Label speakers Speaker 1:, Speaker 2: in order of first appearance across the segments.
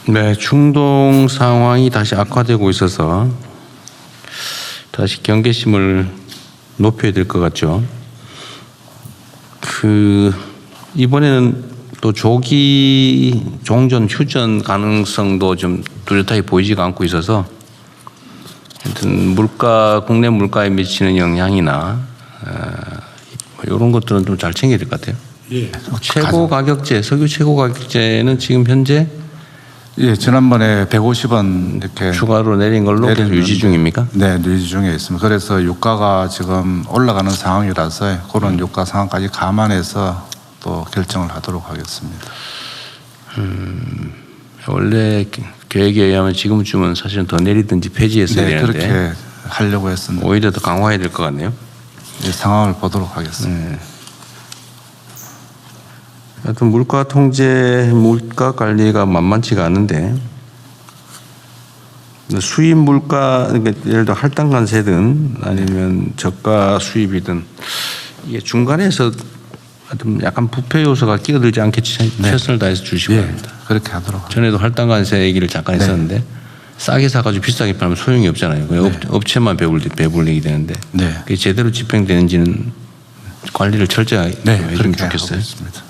Speaker 1: 네, 중동 상황이 다시 악화되고 있어서 다시 경계심을 높여야 될 것 같죠. 이번에는 또 조기 종전 휴전 가능성도 좀 뚜렷하게 보이지가 않고 있어서 하여튼 국내 물가에 미치는 영향이나 이런 것들은 좀 잘 챙겨야 될 것 같아요.
Speaker 2: 예.
Speaker 1: 최고 가격제, 석유 최고 가격제는 지금 현재
Speaker 2: 예, 지난번에 150원 이렇게
Speaker 1: 추가로 내린 걸로 계속 유지 중입니까?
Speaker 2: 네, 유지 중에 있습니다. 그래서 유가가 지금 올라가는 상황이라서 그런 유가 상황까지 감안해서 또 결정을 하도록 하겠습니다.
Speaker 1: 원래 계획에 의하면 지금쯤은 사실은 더 내리든지 폐지했어야
Speaker 2: 네,
Speaker 1: 되는데
Speaker 2: 그렇게 하려고 했습니다.
Speaker 1: 오히려 더 강화해야 될 것 같네요.
Speaker 2: 이 상황을 보도록 하겠습니다.
Speaker 1: 하여튼 물가 통제, 물가 관리가 만만치가 않은데 수입 물가, 그러니까 예를 들어 할당관세든 아니면 저가 수입이든 이게 중간에서 하여튼 약간 부패 요소가 끼어들지 않게 최선을 다해서 주시기 바랍니다.
Speaker 2: 그렇게 하도록 하겠습니다.
Speaker 1: 전에도 할당관세 얘기를 잠깐 했었는데 싸게 사가지고 비싸게 팔면 소용이 없잖아요. 그냥 업체만 배불리게 되는데
Speaker 2: 네.
Speaker 1: 그게 제대로 집행되는지는 관리를 철저하게 해주면
Speaker 2: 그렇게
Speaker 1: 좋겠어요.
Speaker 2: 하겠습니다.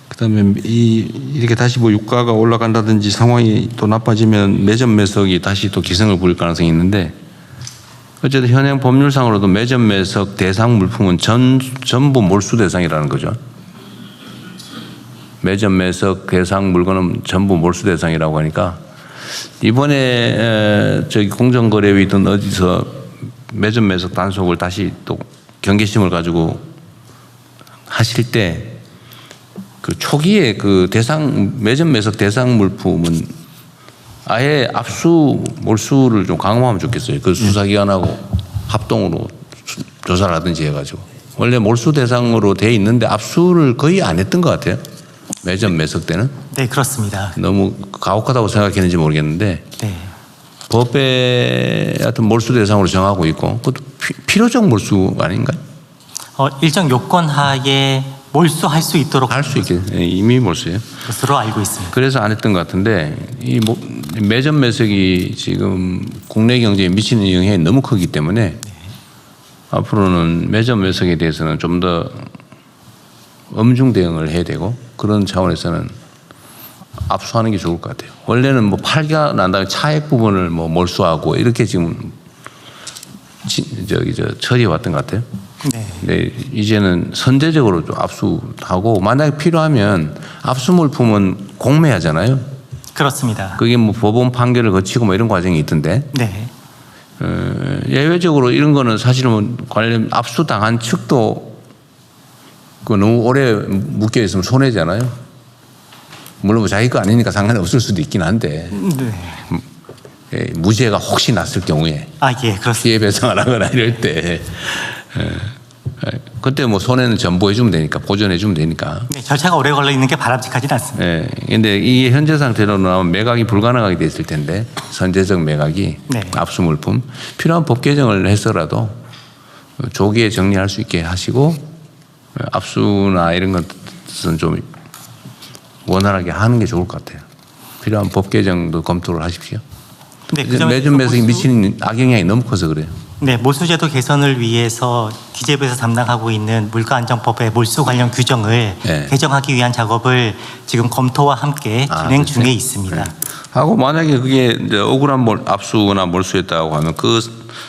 Speaker 1: 그다음에 이렇게 다시 뭐 유가가 올라간다든지 상황이 또 나빠지면 매점 매석이 다시 또 기승을 부릴 가능성이 있는데 어쨌든 현행 법률상으로도 매점 매석 대상 물품은 전부 몰수 대상이라는 거죠. 매점 매석 대상 물건은 전부 몰수 대상이라고 하니까 이번에 저기 공정거래위든 어디서 매점 매석 단속을 다시 또 경계심을 가지고 하실 때 그 초기에 그 매점 매석 대상 물품은 아예 압수 몰수를 좀 강화하면 좋겠어요. 그 수사기관하고 합동으로 조사를 하든지 해가지고 원래 몰수 대상으로 돼 있는데 압수를 거의 안 했던 것 같아요. 매점 매석 때는.
Speaker 3: 네, 그렇습니다.
Speaker 1: 너무 가혹하다고 생각했는지 모르겠는데
Speaker 3: 네.
Speaker 1: 법에 하여튼 몰수 대상으로 정하고 있고 그것도 필요적 몰수 아닌가요?
Speaker 3: 일정 요건 하에 몰수할 수 있도록
Speaker 1: 할 수 있게 이미 몰수예요.
Speaker 3: 것으로 알고 있습니다.
Speaker 1: 그래서 안 했던 것 같은데 매점 매석이 지금 국내 경제에 미치는 영향이 너무 크기 때문에 앞으로는 매점 매석에 대해서는 좀 더 엄중 대응을 해야 되고 그런 차원에서는 압수하는 게 좋을 것 같아요. 원래는 뭐 팔가 난 다음에 차액 부분을 뭐 몰수하고 이렇게 지금 처리해 왔던 것 같아요.
Speaker 3: 네.
Speaker 1: 네, 이제는 선제적으로 좀 압수하고 만약에 필요하면 압수 물품은 공매하잖아요.
Speaker 3: 그렇습니다.
Speaker 1: 그게 뭐 법원 판결을 거치고 뭐 이런 과정이 있던데
Speaker 3: 네.
Speaker 1: 예외적으로 이런 거는 사실은 관련 압수 당한 측도 그 너무 오래 묶여 있으면 손해잖아요. 물론 뭐 자기 거 아니니까 상관이 없을 수도 있긴 한데 무죄가 혹시 났을 경우에
Speaker 3: 예, 그렇습니다.
Speaker 1: 피해 배상을 하거나 이럴 때 그때 뭐 손해는 전부해 주면 되니까 보전해 주면 되니까.
Speaker 3: 네, 절차가 오래 걸려 있는 게 바람직하진 않습니다.
Speaker 1: 예. 근데 이게 현재 상태로는 매각이 불가능하게 됐을 텐데 선제적 매각이 압수 물품 필요한 법 개정을 해서라도 조기에 정리할 수 있게 하시고 압수나 이런 것은 좀 원활하게 하는 게 좋을 것 같아요. 필요한 법 개정도 검토를 하십시오.
Speaker 3: 네,
Speaker 1: 매점 매석이 미치는 악영향이 너무 커서 그래요.
Speaker 3: 네, 몰수제도 개선을 위해서 기재부에서 담당하고 있는 물가안정법의 몰수 관련 규정을 개정하기 위한 작업을 지금 검토와 함께 진행 중에 있습니다.
Speaker 1: 하고 만약에 그게 이제 억울한 압수나 몰수했다고 하면 그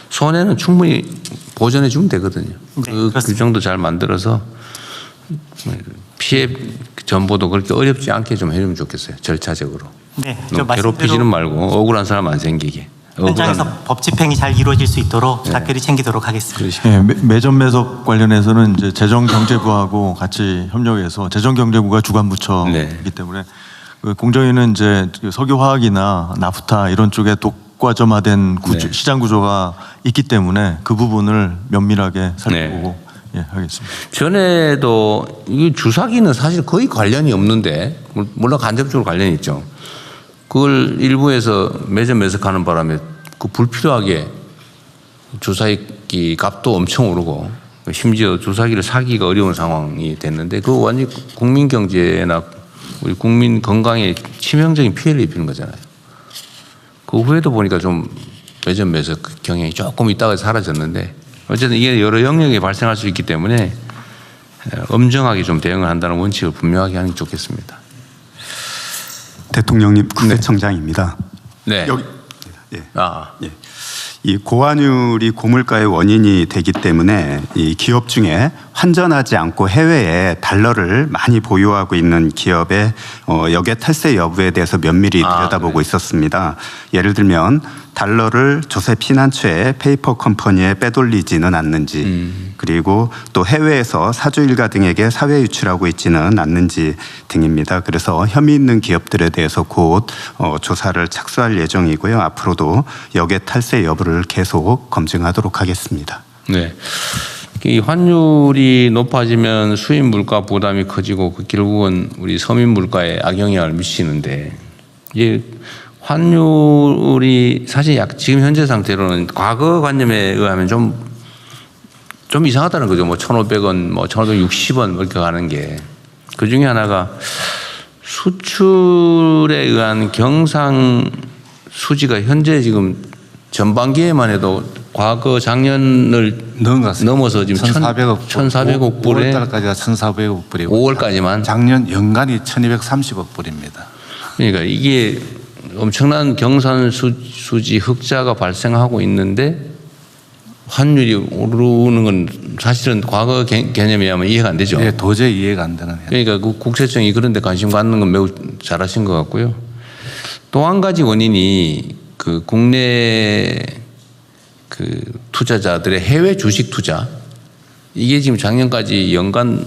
Speaker 1: 손해는 충분히 보전해 주면 되거든요. 그 규정도 잘 만들어서 피해 전보도 그렇게 어렵지 않게 좀 해주면 좋겠어요. 절차적으로.
Speaker 3: 네,
Speaker 1: 괴롭히지는 말고 억울한 사람 안 생기게.
Speaker 3: 현장에서 법 집행이 잘 이루어질 수 있도록 각별히 챙기도록 하겠습니다.
Speaker 4: 네, 매점 매석 관련해서는 이제 재정경제부하고 같이 협력해서 재정경제부가 주관 부처이기 때문에 공정위는 이제 석유화학이나 나프타 이런 쪽에 독과점화된 시장 구조가 있기 때문에 그 부분을 면밀하게 살펴보고 하겠습니다.
Speaker 1: 전에도 이 주사기는 사실 거의 관련이 없는데 물론 간접적으로 관련이 있죠. 그걸 일부에서 매점 매석하는 바람에 그 불필요하게 주사기 값도 엄청 오르고 심지어 주사기를 사기가 어려운 상황이 됐는데 그 완전히 국민 경제나 우리 국민 건강에 치명적인 피해를 입히는 거잖아요. 그 후에도 보니까 좀 매점 매석 경향이 조금 있다가 사라졌는데 어쨌든 이게 여러 영역에 발생할 수 있기 때문에 엄정하게 좀 대응을 한다는 원칙을 분명하게 하는 게 좋겠습니다.
Speaker 5: 대통령님, 국세청장입니다.
Speaker 1: 네.
Speaker 5: 여기, 예. 예. 이 고환율이 고물가의 원인이 되기 때문에 이 기업 중에 환전하지 않고 해외에 달러를 많이 보유하고 있는 기업의 역외 탈세 여부에 대해서 면밀히 들여다보고 있었습니다. 예를 들면 달러를 조세 피난처에 페이퍼 컴퍼니에 빼돌리지는 않는지, 그리고 또 해외에서 사주 일가 등에게 사회 유출하고 있지는 않는지 등입니다. 그래서 혐의 있는 기업들에 대해서 곧 조사를 착수할 예정이고요. 앞으로도 역외 탈세 여부를 계속 검증하도록 하겠습니다.
Speaker 1: 네. 이 환율이 높아지면 수입 물가 부담이 커지고 그 결국은 우리 서민 물가에 악영향을 미치는데 이게 환율이 사실 지금 현재 상태로는 과거 관념에 의하면 좀 이상하다는 거죠. 뭐 1,500원, 뭐 1,560원 이렇게 가는 게 그 중에 하나가 수출에 의한 경상 수지가 현재 지금 전반기에만 해도 과거 작년을 넘어서 지금 1,400억 불에
Speaker 2: 5월달까지가 1,400억 불이고
Speaker 1: 5월까지만
Speaker 2: 작년 연간이 1,230억 불입니다.
Speaker 1: 그러니까 이게 엄청난 경산 수지 흑자가 발생하고 있는데 환율이 오르는 건 사실은 과거 개념에 의하면 이해가 안 되죠.
Speaker 2: 네, 도저히 이해가 안 되는.
Speaker 1: 그러니까 그 국세청이 그런 데 관심 갖는 건 매우 잘하신 것 같고요. 또 한 가지 원인이 그 국내 그 투자자들의 해외 주식 투자, 이게 지금 작년까지 연간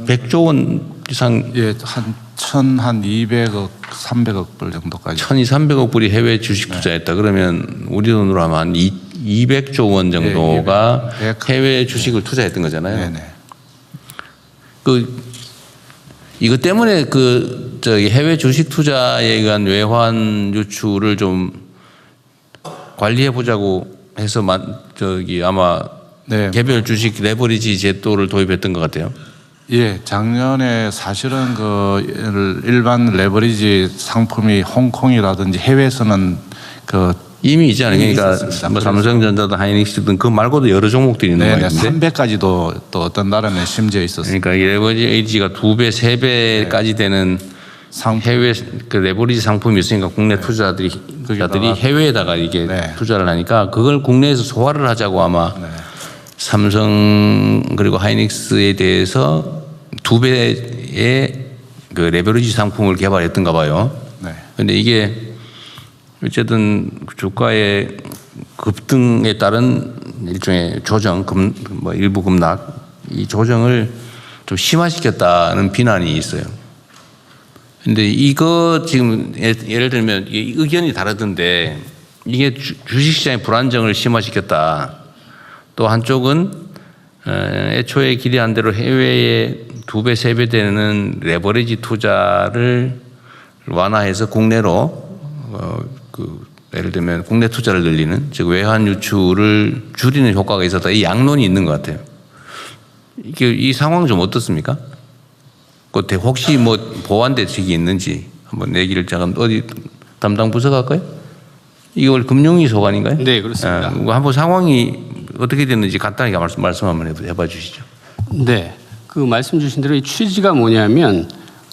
Speaker 1: 100조 원 이상,
Speaker 2: 예, 한 1,200억, 300억 불 정도까지.
Speaker 1: 1,200~300억 불이 해외 주식 투자했다. 그러면 우리 돈으로 하면 한 200조 원 정도가 해외 주식을 투자했던 거잖아요.
Speaker 2: 네네.
Speaker 1: 이것 때문에 저기 해외 주식 투자에 의한 외환 유출을 좀 관리해 보자고 해서 아마
Speaker 2: 네.
Speaker 1: 개별 주식 레버리지 제도를 도입했던 것 같아요.
Speaker 2: 예, 작년에 사실은 일반 레버리지 상품이 홍콩이라든지 해외에서는
Speaker 1: 이미 있지 않아요. 그러니까 뭐 삼성전자든 하이닉스든 그 말고도 여러 종목들이 있는 거 같은데
Speaker 2: 3배까지도 또 어떤 나라는 심지어 있었어요.
Speaker 1: 그러니까 이 레버리지가 2배, 3배까지 되는 해외 레버리지 상품이 있으니까 국내 투자자들이 해외에다가 이게 투자를 하니까 그걸 국내에서 소화를 하자고 아마 삼성 그리고 하이닉스에 대해서 2배의 그 레버리지 상품을 개발했던가 봐요. 그런데 이게 어쨌든 주가의 급등에 따른 일종의 조정, 뭐 일부 급락, 이 조정을 좀 심화시켰다는 비난이 있어요. 근데 이거 지금 예를 들면 의견이 다르던데 이게 주식시장의 불안정을 심화시켰다. 또 한쪽은 애초에 기대한 대로 해외에 2배, 3배 되는 레버리지 투자를 완화해서 국내로 예를 들면 국내 투자를 늘리는, 즉 외환 유출을 줄이는 효과가 있었다. 이 양론이 있는 것 같아요. 이 상황 좀 어떻습니까? 혹시 뭐 보완 대책이 있는지 한번 얘기를 잠깐 어디 담당 부서가 할까요? 이걸 금융위 소관인가요?
Speaker 6: 네, 그렇습니다.
Speaker 1: 한번 상황이 어떻게 됐는지 간단하게 말씀 한번 해봐 주시죠.
Speaker 6: 네, 그 말씀 주신 대로 이 취지가 뭐냐면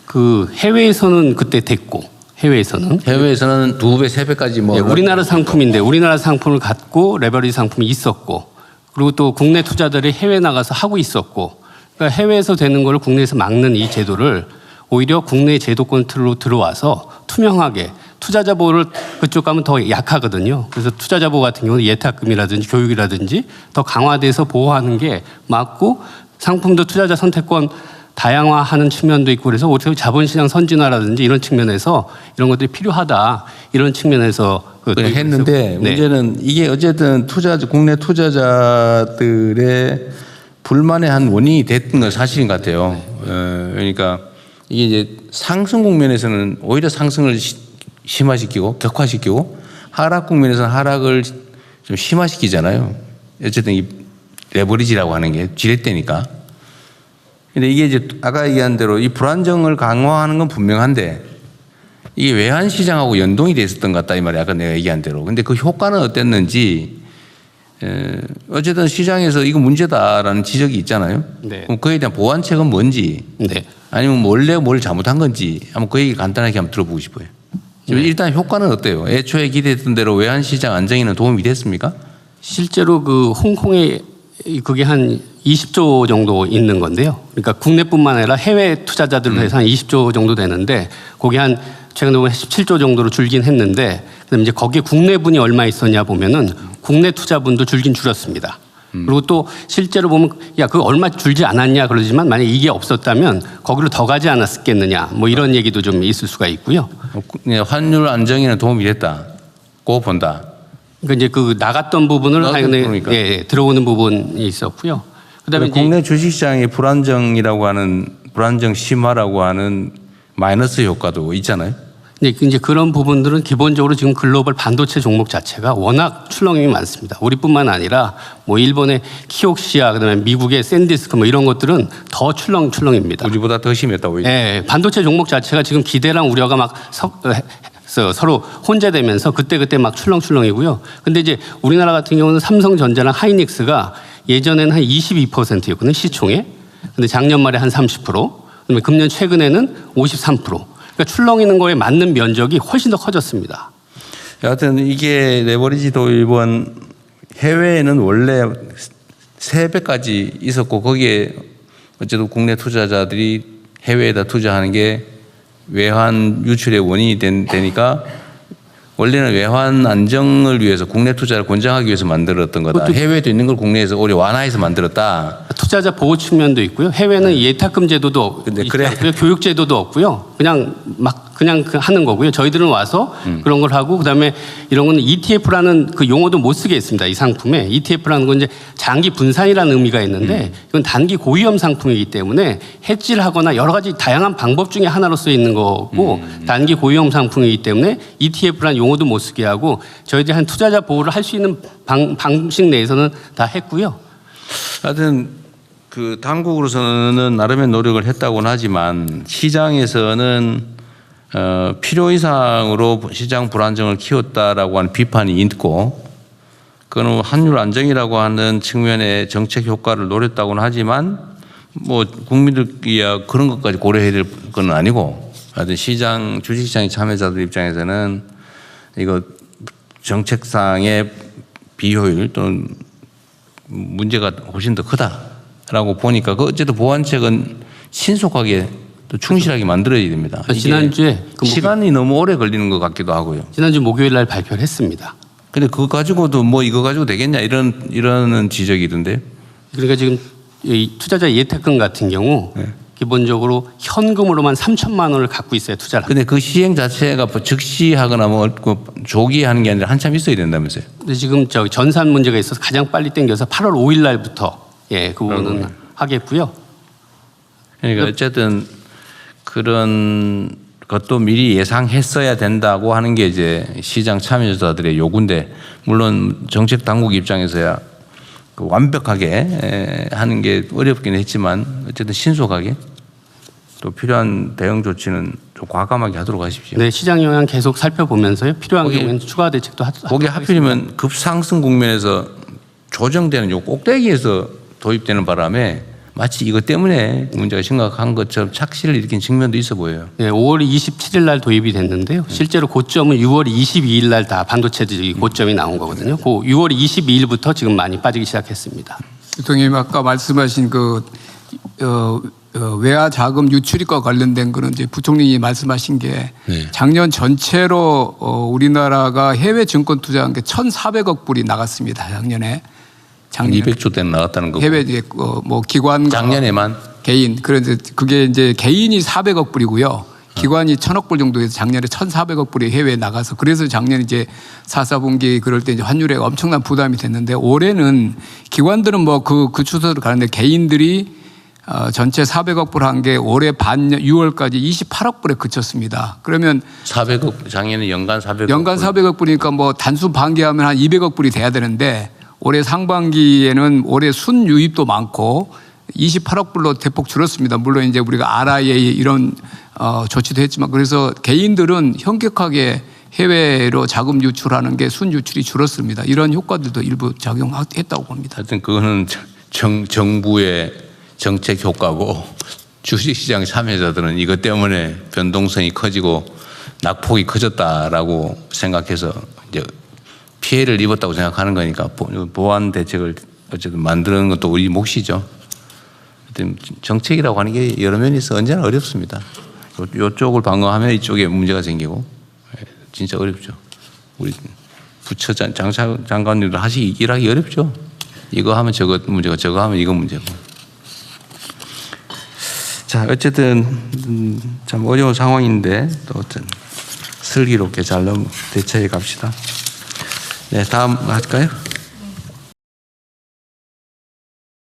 Speaker 6: 그 해외에서는 그때 됐고 해외에서는
Speaker 1: 2배, 3배까지 뭐
Speaker 6: 우리나라 상품인데 우리나라 상품을 갖고 레버리지 상품이 있었고 그리고 또 국내 투자들이 해외 나가서 하고 있었고 그러니까 해외에서 되는 걸 국내에서 막는 이 제도를 오히려 국내 제도권 틀로 들어와서 투명하게 투자자 보호를 그쪽 가면 더 약하거든요. 그래서 투자자 보호 같은 경우는 예탁금이라든지 교육이라든지 더 강화돼서 보호하는 게 맞고 상품도 투자자 선택권 다양화하는 측면도 있고 그래서 오히려 자본시장 선진화라든지 이런 측면에서 이런 것들이 필요하다 이런 측면에서
Speaker 1: 했는데 문제는 이게 어쨌든 국내 투자자들의 불만의 한 원인이 됐던 건 사실인 것 같아요. 그러니까 이게 이제 상승 국면에서는 오히려 상승을 심화시키고 격화시키고 하락 국면에서는 하락을 좀 심화시키잖아요. 어쨌든 이 레버리지라고 하는 게 지렛대니까. 근데 이게 이제 아까 얘기한 대로 이 불안정을 강화하는 건 분명한데 이게 외환 시장하고 연동이 돼 있었던 것 같다 이 말이야. 아까 내가 얘기한 대로. 근데 그 효과는 어땠는지 어쨌든 시장에서 이거 문제다라는 지적이 있잖아요.
Speaker 6: 네.
Speaker 1: 그럼 그에 대한 보완책은 뭔지
Speaker 6: 네.
Speaker 1: 아니면 원래 뭘 잘못한 건지 한번 그 얘기 간단하게 한번 들어보고 싶어요. 지금 일단 효과는 어때요? 애초에 기대했던 대로 외환 시장 안정에는 도움이 됐습니까?
Speaker 6: 실제로 그 홍콩에 그게 한 20조 정도 있는 건데요. 그러니까 국내뿐만 아니라 해외 투자자들로 해서 한 20조 정도 되는데 거기 한 최근에 보면 17조 정도로 줄긴 했는데 그다음에 이제 거기에 국내분이 얼마 있었냐 보면은 국내 투자분도 줄긴 줄었습니다. 그리고 또 실제로 보면 야 그거 얼마 줄지 않았냐 그러지만 만약 이게 없었다면 거기로 더 가지 않았겠느냐 뭐 이런 얘기도 좀 있을 수가 있고요.
Speaker 1: 환율 안정에는 도움이 됐다고 본다.
Speaker 6: 그러니까 이제 그 나갔던 부분을
Speaker 1: 그러니까.
Speaker 6: 예, 들어오는 부분이 있었고요. 그다음에
Speaker 1: 국내 주식시장의 불안정이라고 하는 불안정 심화라고 하는 마이너스 효과도 있잖아요.
Speaker 6: 이제 그런 부분들은 기본적으로 지금 글로벌 반도체 종목 자체가 워낙 출렁임이 많습니다. 우리뿐만 아니라 뭐 일본의 키옥시아 그다음에 미국의 샌디스크 뭐 이런 것들은 더 출렁입니다.
Speaker 1: 우리보다 더 심했다고.
Speaker 6: 네, 반도체 종목 자체가 지금 기대랑 우려가 막 서로 혼재되면서 그때 막 출렁이고요. 근데 이제 우리나라 같은 경우는 삼성전자랑 하이닉스가 예전에는 한 22%였거든요, 시총에. 근데 작년 말에 한 30%, 그다음에 금년 최근에는 53%. 그러니까 출렁이는 거에 맞는 면적이 훨씬 더 커졌습니다.
Speaker 1: 여하튼 이게 레버리지 도입은 해외에는 원래 3배까지 있었고 거기에 어쨌든 국내 투자자들이 해외에다 투자하는 게 외환 유출의 원인이 되니까 원래는 외환 안정을 위해서 국내 투자를 권장하기 위해서 만들었던 거다. 해외에도 있는 걸 국내에서 오히려 완화해서 만들었다.
Speaker 6: 투자자 보호 측면도 있고요. 해외는 예탁금 제도도 있고요. 교육 제도도 없고요. 그냥 하는 거고요. 저희들은 와서 그런 걸 하고 그다음에 이런 거는 ETF라는 그 용어도 못 쓰게 했습니다. 이 상품에 ETF라는 건 이제 장기 분산이라는 의미가 있는데 이건 단기 고위험 상품이기 때문에 해지를 하거나 여러 가지 다양한 방법 중에 하나로 쓰여 있는 거고 단기 고위험 상품이기 때문에 ETF라는 용어도 못 쓰게 하고 저희들이 한 투자자 보호를 할 수 있는 방식 내에서는 다 했고요.
Speaker 1: 하여튼 그 당국으로서는 나름의 노력을 했다고는 하지만 시장에서는 필요 이상으로 시장 불안정을 키웠다라고 하는 비판이 있고 그건 환율 안정이라고 하는 측면의 정책 효과를 노렸다고는 하지만 뭐 국민들이야 그런 것까지 고려해야 될 건 아니고 하여튼 시장 주식시장의 참여자들 입장에서는 이거 정책상의 비효율 또는 문제가 훨씬 더 크다라고 보니까 그 어쨌든 보완책은 신속하게 또 충실하게 만들어야 됩니다.
Speaker 6: 지난주에
Speaker 1: 시간이 너무 오래 걸리는 것 같기도 하고요.
Speaker 6: 지난주 목요일 날 발표를 했습니다.
Speaker 1: 근데 그거 가지고도 뭐 이거 가지고 되겠냐 이런 지적이던데.
Speaker 6: 그러니까 지금 이 투자자 예탁금 같은 경우 기본적으로 현금으로만 3천만 원을 갖고 있어야 투자를.
Speaker 1: 근데 그 시행 자체가 즉시 하거나 뭐 조기에 하는 게 아니라 한참 있어야 된다면서요.
Speaker 6: 근데 지금 전산 문제가 있어서 가장 빨리 땡겨서 8월 5일 날부터 그 부분은 하겠고요.
Speaker 1: 그러니까 어쨌든 그런 것도 미리 예상했어야 된다고 하는 게 이제 시장 참여자들의 요구인데 물론 정책 당국 입장에서야 그 완벽하게 하는 게 어렵긴 했지만 어쨌든 신속하게 또 필요한 대응 조치는 좀 과감하게 하도록 하십시오.
Speaker 6: 네, 시장 영향 계속 살펴보면서요. 필요한 경우에는 추가 대책도
Speaker 1: 거기 하필이면 급상승 국면에서 조정되는 요 꼭대기에서 도입되는 바람에 마치 이것 때문에 문제가 심각한 것처럼 착시를 일으킨 측면도 있어 보여요.
Speaker 6: 네, 5월 27일 날 도입이 됐는데요. 실제로 고점은 6월 22일 날 다 반도체들이 고점이 나온 거거든요. 그 6월 22일부터 지금 많이 빠지기 시작했습니다.
Speaker 7: 대통령님 아까 말씀하신 그 외화 자금 유출입과 관련된 거는 이제 부총리님이 말씀하신 게 작년 전체로 우리나라가 해외 증권 투자한 게 1,400억 불이 나갔습니다. 작년에.
Speaker 1: 200조 대 나갔다는 거고.
Speaker 7: 해외 뭐 기관과
Speaker 1: 작년에만
Speaker 7: 개인 그런데 그게 이제 개인이 400억 불이고요. 기관이 1,000억 불 정도 해서 작년에 1,400억 불이 해외에 나가서 그래서 작년 이제 4, 4분기 그럴 때 이제 환율에 엄청난 부담이 됐는데 올해는 기관들은 뭐 그 추세로 가는데 개인들이 전체 400억 불 한 게 올해 반년 6월까지 28억 불에 그쳤습니다. 그러면
Speaker 1: 400억 작년에 연간 400억
Speaker 7: 연간 400억 불이니까 뭐 단순 반기하면 한 200억 불이 돼야 되는데 올해 상반기에는 올해 순유입도 많고 28억 불로 대폭 줄었습니다. 물론 이제 우리가 RIA 이런 조치도 했지만 그래서 개인들은 현격하게 해외로 자금 유출하는 게 순유출이 줄었습니다. 이런 효과들도 일부 작용했다고 봅니다.
Speaker 1: 하여튼 그거는 정부의 정책 효과고 주식시장 참여자들은 이것 때문에 변동성이 커지고 낙폭이 커졌다라고 생각해서 이제 피해를 입었다고 생각하는 거니까 보완 대책을 어쨌든 만드는 것도 우리 몫이죠. 정책이라고 하는 게 여러 면이 있어 언제나 어렵습니다. 이쪽을 방어하면 이쪽에 문제가 생기고 진짜 어렵죠. 우리 부처 장관님들 일하기 어렵죠. 이거 하면 저거 문제고 저거 하면 이거 문제고. 자, 어쨌든 참 어려운 상황인데 또 어떤 슬기롭게 잘 대처해 갑시다. 네, 다음 할까요?